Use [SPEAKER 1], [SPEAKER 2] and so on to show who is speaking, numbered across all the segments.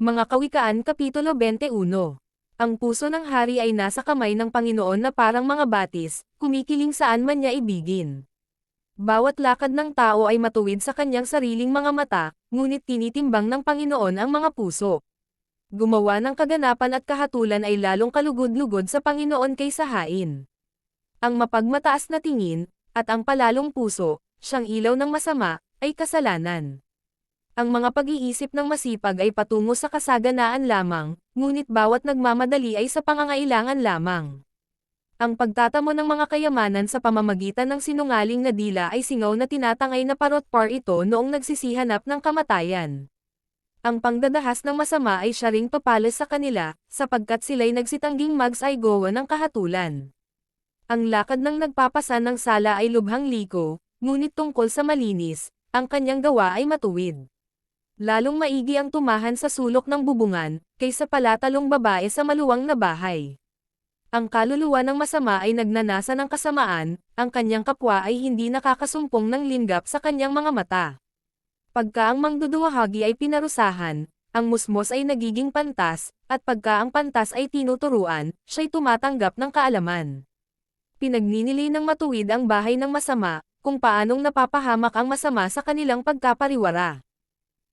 [SPEAKER 1] Mga Kawikaan Kapitulo 21. Ang puso ng hari ay nasa kamay ng Panginoon na parang mga batis, kumikiling saan man niya ibigin. Bawat lakad ng tao ay matuwid sa kanyang sariling mga mata, ngunit tinitimbang ng Panginoon ang mga puso. Gumawa ng kaganapan at kahatulan ay lalong kalugod-lugod sa Panginoon kaysa hain. Ang mapagmataas na tingin, at ang palalong puso, siyang ilaw ng masama, ay kasalanan. Ang mga pag-iisip ng masipag ay patungo sa kasaganaan lamang, ngunit bawat nagmamadali ay sa pangangailangan lamang. Ang pagtatamo ng mga kayamanan sa pamamagitan ng sinungaling na dila ay singaw na tinatangay na parotpar ito noong nagsisihanap ng kamatayan. Ang pangdadahas ng masama ay siya ring papalas sa kanila, sapagkat sila'y nagsitangging magsaygowa ng kahatulan. Ang lakad ng nagpapasan ng sala ay lubhang liko, ngunit tungkol sa malinis, ang kanyang gawa ay matuwid. Lalong maigi ang tumahan sa sulok ng bubungan, kaysa palatalong babae sa maluwang na bahay. Ang kaluluwa ng masama ay nagnanasa ng kasamaan, ang kanyang kapwa ay hindi nakakasumpong ng linggap sa kanyang mga mata. Pagka ang mangduduwahagi ay pinarusahan, ang musmos ay nagiging pantas, at pagka ang pantas ay tinuturuan, siya'y tumatanggap ng kaalaman. Pinagninili ng matuwid ang bahay ng masama, kung paanong napapahamak ang masama sa kanilang pagkapariwara.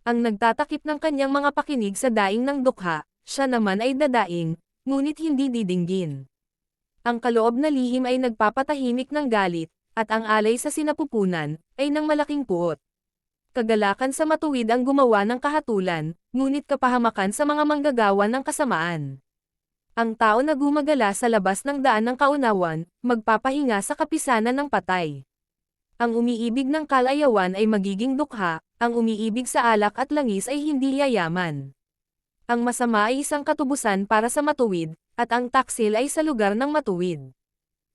[SPEAKER 1] Ang nagtatakip ng kanyang mga pakinig sa daing ng dukha, siya naman ay dadaing, ngunit hindi didinggin. Ang kaloob na lihim ay nagpapatahimik ng galit, at ang alay sa sinapupunan, ay ng malaking puot. Kagalakan sa matuwid ang gumawa ng kahatulan, ngunit kapahamakan sa mga manggagawa ng kasamaan. Ang tao na gumagala sa labas ng daan ng kaunawan, magpapahinga sa kapisanan ng patay. Ang umiibig ng kalayawan ay magiging dukha, ang umiibig sa alak at langis ay hindi yayaman. Ang masama ay isang katubusan para sa matuwid, at ang taksil ay sa lugar ng matuwid.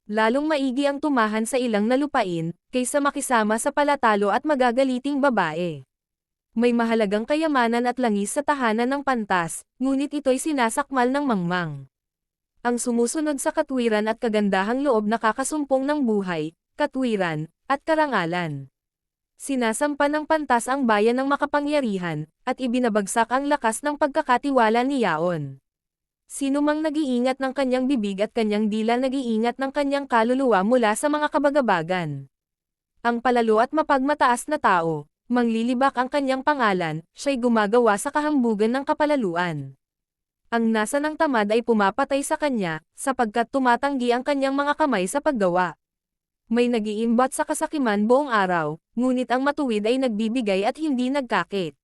[SPEAKER 1] Lalong maigi ang tumahan sa ilang nalupain, kaysa makisama sa palatalo at magagaliting babae. May mahalagang kayamanan at langis sa tahanan ng pantas, ngunit ito'y sinasakmal ng mangmang. Ang sumusunod sa katwiran at kagandahang loob nakakasumpong ng buhay, katwiran, at karangalan. Sinasampa ng pantas ang bayan ng makapangyarihan, at ibinabagsak ang lakas ng pagkakatiwala ni Yaon. Sino mang nag-iingat ng kanyang bibig at kanyang dila nag-iingat ng kanyang kaluluwa mula sa mga kabagabagan. Ang palalo at mapagmataas na tao, manglilibak ang kanyang pangalan, siya'y gumagawa sa kahambugan ng kapalaluan. Ang nasa ng tamad ay pumapatay sa kanya, sapagkat tumatanggi ang kanyang mga kamay sa paggawa. May nag-iimbat sa kasakiman buong araw, ngunit ang matuwid ay nagbibigay at hindi nagkakit.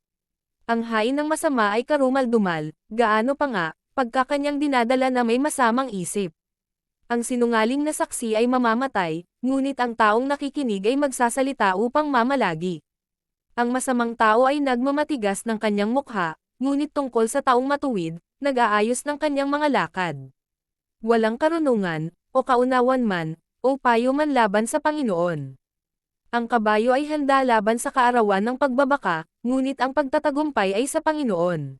[SPEAKER 1] Ang hain ng masama ay karumal-dumal, gaano pa nga, pagka kanyang dinadala na may masamang isip. Ang sinungaling na saksi ay mamamatay, ngunit ang taong nakikinig ay magsasalita upang mamalagi. Ang masamang tao ay nagmamatigas ng kanyang mukha, ngunit tungkol sa taong matuwid, nag-aayos ng kanyang mga lakad. Walang karunungan, o kaunawan man, o payo man laban sa Panginoon. Ang kabayo ay handa laban sa kaarawan ng pagbabaka, ngunit ang pagtatagumpay ay sa Panginoon.